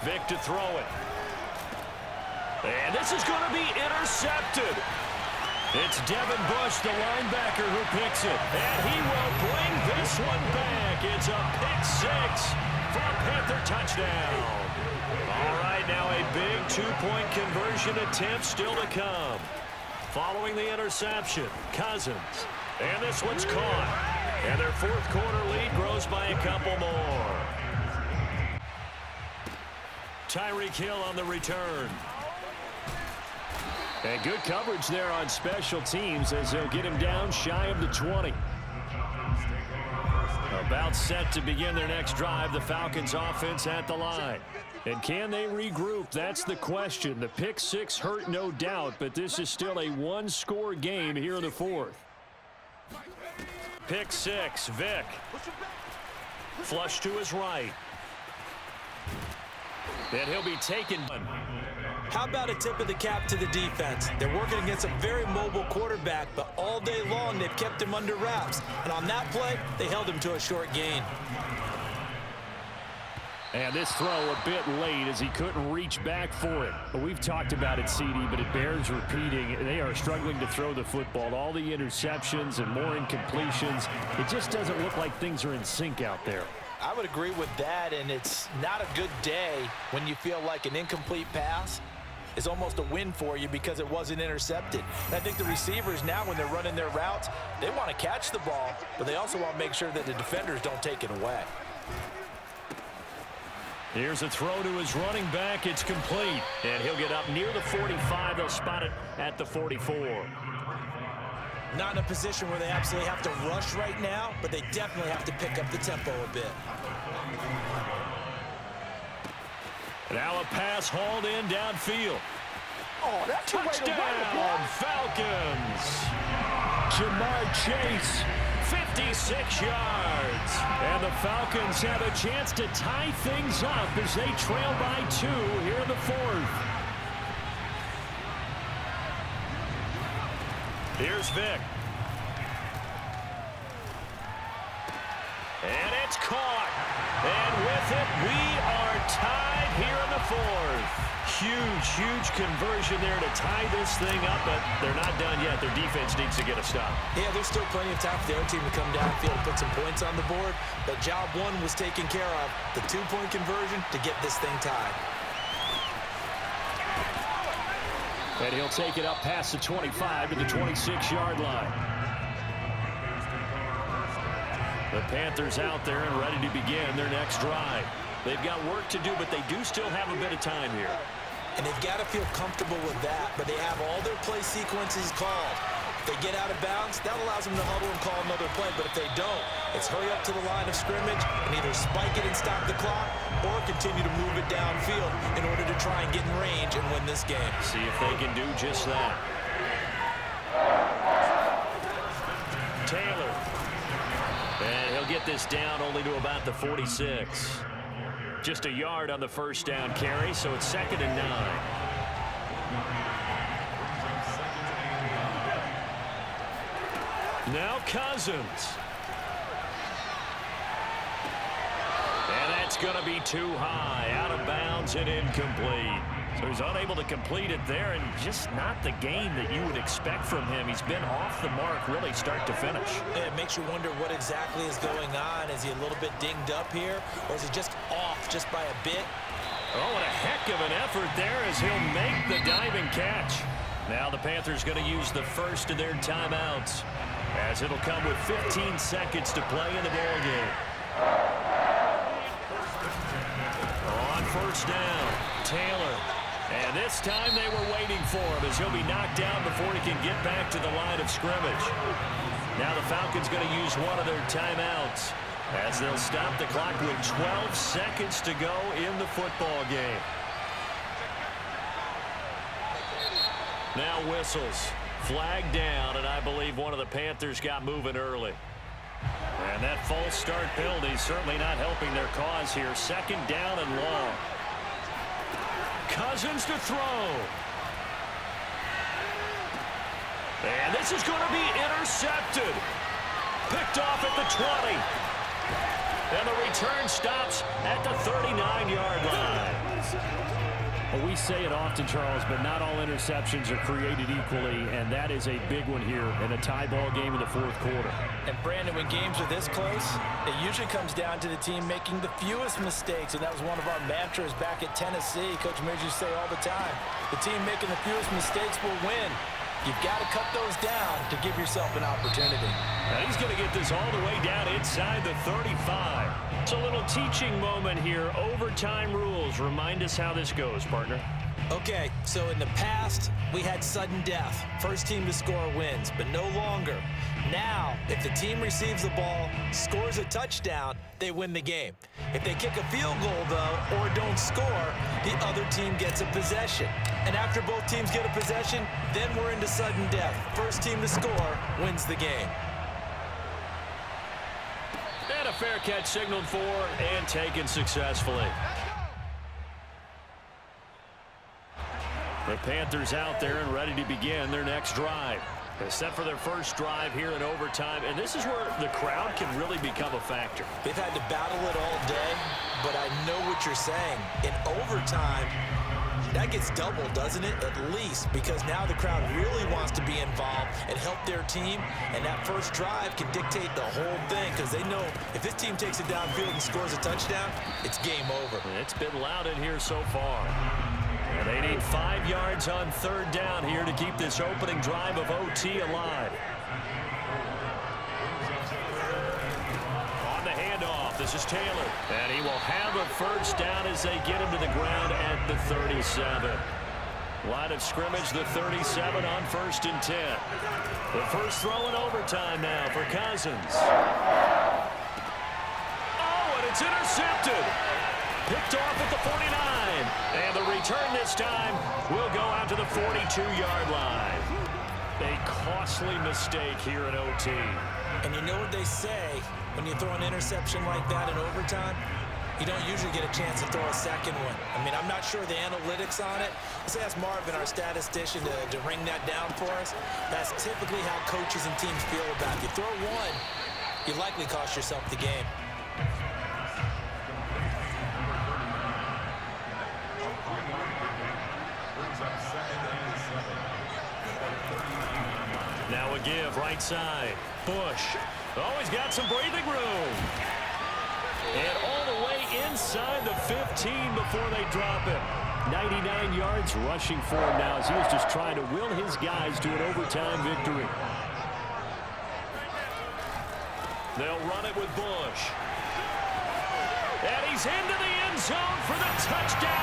Vick to throw it. And this is going to be intercepted. It's Devin Bush, the linebacker, who picks it. And he will bring this one back. It's a pick six for a Panther touchdown. All right, now a big two-point conversion attempt still to come. Following the interception, Cousins. And this one's caught. And their fourth quarter lead grows by a couple more. Tyreek Hill on the return. And good coverage there on special teams as they'll get him down shy of the 20. About set to begin their next drive, the Falcons offense at the line. And can they regroup? That's the question. The pick six hurt, no doubt, but this is still a one-score game here in the fourth. Pick six, Vick. Flush to his right. And he'll be taken. How about a tip of the cap to the defense? They're working against a very mobile quarterback, but all day long they've kept him under wraps. And on that play, they held him to a short gain. And this throw a bit late as he couldn't reach back for it. But we've talked about it, CD, but it bears repeating. They are struggling to throw the football. All the interceptions and more incompletions. It just doesn't look like things are in sync out there. I would agree with that, and it's not a good day when you feel like an incomplete pass is almost a win for you because it wasn't intercepted. And I think the receivers now, when they're running their routes, they want to catch the ball, but they also want to make sure that the defenders don't take it away. Here's a throw to his running back. It's complete. And he'll get up near the 45. They'll spot it at the 44. Not in a position where they absolutely have to rush right now, but they definitely have to pick up the tempo a bit. Now a pass hauled in downfield. Oh, that's touchdown, Falcons. Jamar Chase, 56 yards. And the Falcons have a chance to tie things up as they trail by 2 here in the fourth. Here's Vick. And it's caught. And with it, we are tied here in the fourth. Huge conversion there to tie this thing up, but they're not done yet. Their defense needs to get a stop. Yeah, there's still plenty of time for their team to come downfield and put some points on the board, but job one was taken care of. The two-point conversion to get this thing tied. And he'll take it up past the 25 to the 26-yard line. The Panthers out there and ready to begin their next drive. They've got work to do, but they do still have a bit of time here. And they've got to feel comfortable with that, but they have all their play sequences called. If they get out of bounds, that allows them to huddle and call another play, but if they don't, it's hurry up to the line of scrimmage and either spike it and stop the clock or continue to move it downfield in order to try and get in range and win this game. See if they can do just that. Taylor. And he'll get this down only to about the 46. Just a yard on the first down carry, so it's 2nd and 9. Now Cousins. And that's going to be too high, out of bounds and incomplete. So he's unable to complete it there, and just not the game that you would expect from him. He's been off the mark really start to finish. Yeah, it makes you wonder what exactly is going on. Is he a little bit dinged up here, or is he just off just by a bit? Oh, and a heck of an effort there as he'll make the diving catch. Now the Panthers going to use the first of their timeouts, as it'll come with 15 seconds to play in the ballgame. On first down, Taylor. And this time they were waiting for him as he'll be knocked down before he can get back to the line of scrimmage. Now the Falcons going to use one of their timeouts as they'll stop the clock with 12 seconds to go in the football game. Now whistles. Flag down, and I believe one of the Panthers got moving early. And that false start penalty certainly not helping their cause here. 2nd down and long. Cousins to throw. And this is going to be intercepted. Picked off at the 20. And the return stops at the 39-yard line. Well, we say it often, Charles, but not all interceptions are created equally, and that is a big one here in a tie ball game in the fourth quarter. And, Brandon, when games are this close, it usually comes down to the team making the fewest mistakes, and that was one of our mantras back at Tennessee. Coach Mears used to say all the time, the team making the fewest mistakes will win. You've got to cut those down to give yourself an opportunity. Now he's going to get this all the way down inside the 35. It's a little teaching moment here. Overtime rules. Remind us how this goes, partner. Okay, so in the past, we had sudden death. First team to score wins, but no longer. Now, if the team receives the ball, scores a touchdown, they win the game. If they kick a field goal, though, or don't score, the other team gets a possession. And after both teams get a possession, then we're into sudden death. First team to score wins the game. And a fair catch signaled for and taken successfully. The Panthers out there and ready to begin their next drive. They're set for their first drive here in overtime, and this is where the crowd can really become a factor. They've had to battle it all day, but I know what you're saying. In overtime, that gets doubled, doesn't it? At least, because now the crowd really wants to be involved and help their team, and that first drive can dictate the whole thing because they know if this team takes it downfield and scores a touchdown, it's game over. It's been loud in here so far. And they need 5 yards on third down here to keep this opening drive of OT alive. On the handoff, this is Taylor. And he will have a first down as they get him to the ground at the 37. Line of scrimmage, the 37 on 1st and 10. The first throw in overtime now for Cousins. Oh, and it's intercepted. Picked off at the 49. And the return this time will go out to the 42-yard line. A costly mistake here in OT. And you know what they say, when you throw an interception like that in overtime, you don't usually get a chance to throw a second one. I mean, I'm not sure the analytics on it. Let's ask Marvin, our statistician, to ring that down for us. That's typically how coaches and teams feel about it. You throw one, you likely cost yourself the game. Now a give, right side. Bush. Oh, he's got some breathing room. And all the way inside the 15 before they drop him. 99 yards rushing for him now as he was just trying to will his guys to an overtime victory. They'll run it with Bush. And he's into the end zone for the touchdown.